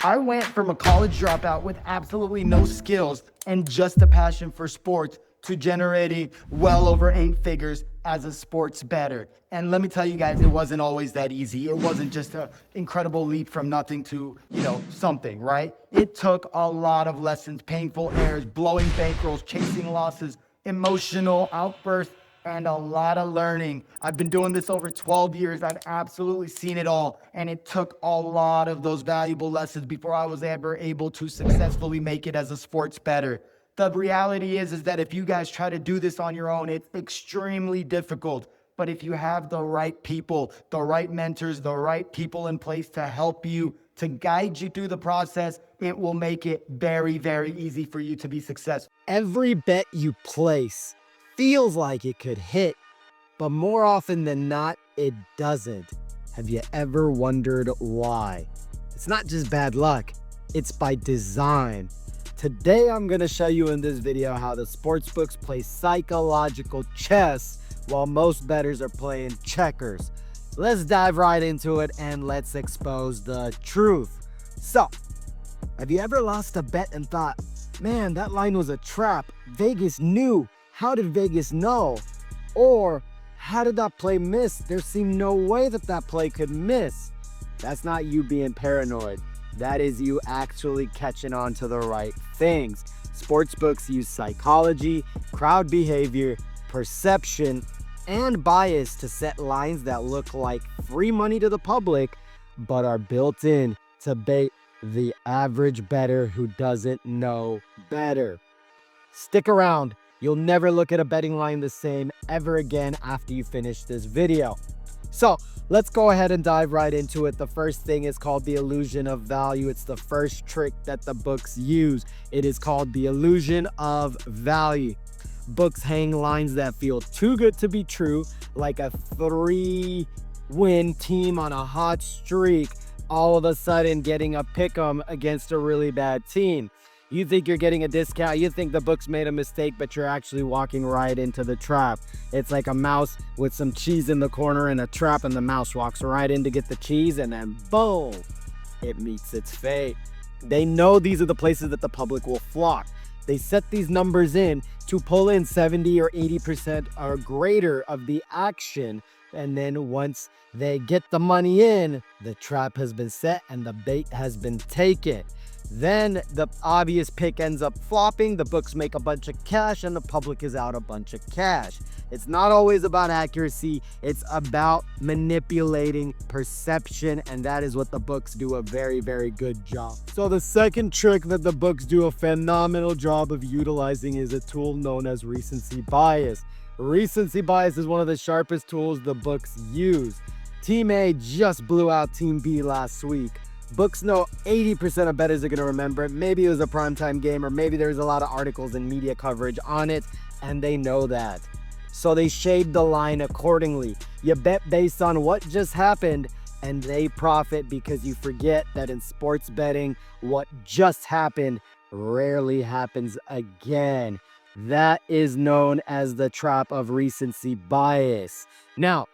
I went from a college dropout with absolutely no skills and just a passion for sports to generating well over 8 figures as a sports bettor. And let me tell you guys, it wasn't always that easy. It wasn't just an incredible leap from nothing to, something, right? It took a lot of lessons, painful errors, blowing bankrolls, chasing losses, emotional outbursts, and a lot of learning. I've been doing this over 12 years. I've absolutely seen it all. And it took a lot of those valuable lessons before I was ever able to successfully make it as a sports bettor. The reality is that if you guys try to do this on your own, it's extremely difficult. But if you have the right people, the right mentors, the right people in place to help you, to guide you through the process, it will make it very, very easy for you to be successful. Every bet you place feels like it could hit, but more often than not, it doesn't. Have you ever wondered why? It's not just bad luck, it's by design. Today, I'm gonna show you in this video how the sportsbooks play psychological chess while most bettors are playing checkers. Let's dive right into it and let's expose the truth. So, have you ever lost a bet and thought, man, that line was a trap, Vegas knew? How did Vegas know? Or, how did that play miss? There seemed no way that that play could miss. That's not you being paranoid. That is you actually catching on to the right things. Sportsbooks use psychology, crowd behavior, perception, and bias to set lines that look like free money to the public, but are built in to bait the average bettor who doesn't know better. Stick around. You'll never look at a betting line the same ever again after you finish this video. So let's go ahead and dive right into it. The first thing is called the illusion of value. It's the first trick that the books use. It is called the illusion of value. Books hang lines that feel too good to be true, like a 3-win team on a hot streak, all of a sudden getting a pick'em against a really bad team. You think you're getting a discount, you think the book's made a mistake, but you're actually walking right into the trap. It's like a mouse with some cheese in the corner and a trap, and the mouse walks right in to get the cheese, and then boom, it meets its fate. They know these are the places that the public will flock. They set these numbers in to pull in 70 or 80% or greater of the action, and then once they get the money in, the trap has been set and the bait has been taken. Then the obvious pick ends up flopping, the books make a bunch of cash, and the public is out a bunch of cash. It's not always about accuracy, it's about manipulating perception, and that is what the books do a very, very good job. So the second trick that the books do a phenomenal job of utilizing is a tool known as recency bias. Recency bias is one of the sharpest tools the books use. Team A just blew out Team B last week. Books know 80% of bettors are going to remember it. Maybe it was a primetime game, or maybe there's a lot of articles and media coverage on it, and they know that. So they shade the line accordingly. You bet based on what just happened, and they profit because you forget that in sports betting, what just happened rarely happens again. That is known as the trap of recency bias. Now,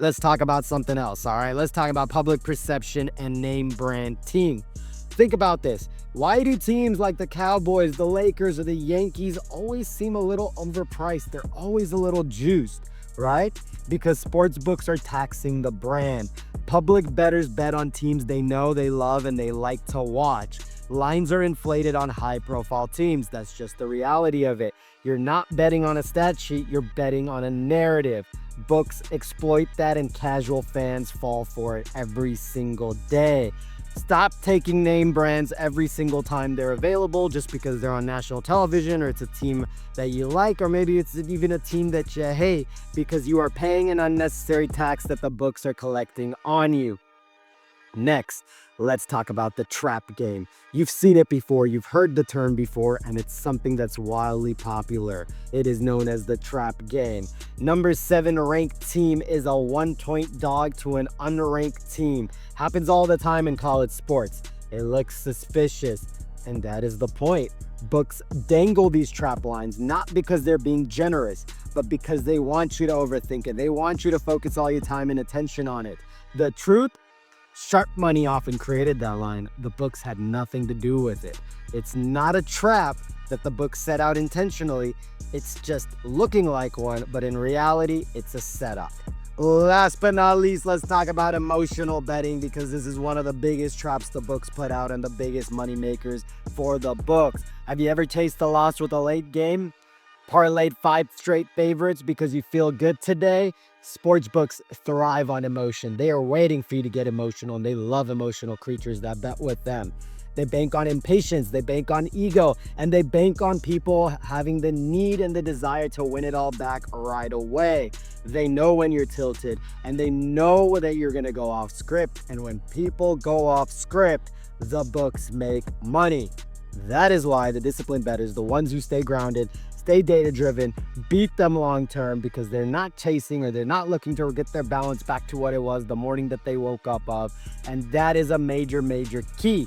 let's talk about something else, all right? Let's talk about public perception and name brand team. Think about this. Why do teams like the Cowboys, the Lakers, or the Yankees always seem a little overpriced? They're always a little juiced, right? Because sports books are taxing the brand. Public bettors bet on teams they know, they love, and they like to watch. Lines are inflated on high-profile teams. That's just the reality of it. You're not betting on a stat sheet, you're betting on a narrative. Books exploit that, and casual fans fall for it every single day. Stop taking name brands every single time they're available just because they're on national television, or it's a team that you like, or maybe it's even a team that you hate, because you are paying an unnecessary tax that the books are collecting on you. Next, let's talk about the trap game. You've seen it before, you've heard the term before, and it's something that's wildly popular. It is known as the trap game. Number 7 ranked team is a 1-point dog to an unranked team. Happens all the time in college sports. It looks suspicious, and that is the point. Books dangle these trap lines, not because they're being generous, but because they want you to overthink it. They want you to focus all your time and attention on it. The truth? Sharp Money often created that line. The books had nothing to do with it. It's not a trap that the book set out intentionally. It's just looking like one, but in reality, it's a setup. Last but not least, let's talk about emotional betting, because this is one of the biggest traps the books put out and the biggest money makers for the books. Have you ever tasted a loss with a late game? Parlayed 5 straight favorites because you feel good today? Sportsbooks thrive on emotion. They are waiting for you to get emotional, and they love emotional creatures that bet with them. They bank on impatience, they bank on ego, and they bank on people having the need and the desire to win it all back right away. They know when you're tilted, and they know that you're gonna go off script. And when people go off script, the books make money. That is why the disciplined bettors, the ones who stay grounded, stay data driven, beat them long term, because they're not chasing, or they're not looking to get their balance back to what it was the morning that they woke up of. And that is a major, major key.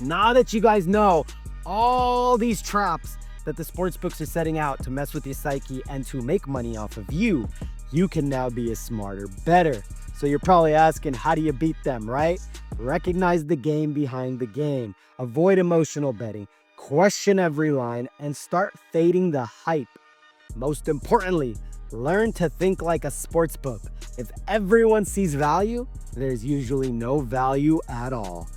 Now that you guys know all these traps that the sports books are setting out to mess with your psyche and to make money off of you, you can now be a smarter bettor. So you're probably asking, how do you beat them, right? Recognize the game behind the game. Avoid emotional betting. Question every line and start fading the hype. Most importantly, learn to think like a sports book. If everyone sees value, there's usually no value at all.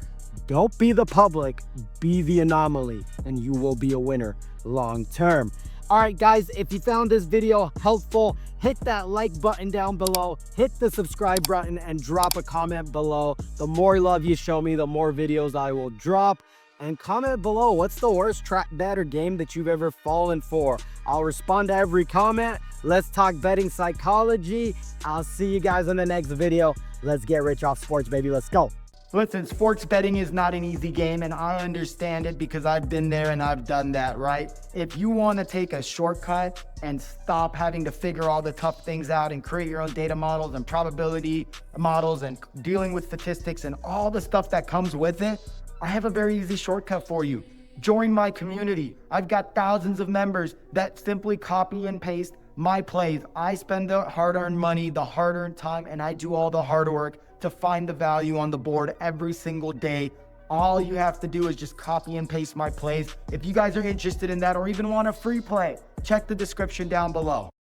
Don't be the public, be the anomaly, and you will be a winner long term. All right, guys, if you found this video helpful, hit that like button down below, hit the subscribe button, and drop a comment below. The more love you show me, the more videos I will drop. And comment below, what's the worst trap bet or game that you've ever fallen for? I'll respond to every comment. Let's talk betting psychology. I'll see you guys in the next video. Let's get rich off sports, baby. Let's go. Listen, sports betting is not an easy game, and I understand it because I've been there and I've done that, right? If you want to take a shortcut and stop having to figure all the tough things out and create your own data models and probability models and dealing with statistics and all the stuff that comes with it, I have a very easy shortcut for you. Join my community. I've got thousands of members that simply copy and paste my plays. I spend the hard-earned money, the hard-earned time, and I do all the hard work to find the value on the board every single day. All you have to do is just copy and paste my plays. If you guys are interested in that or even want a free play, check the description down below.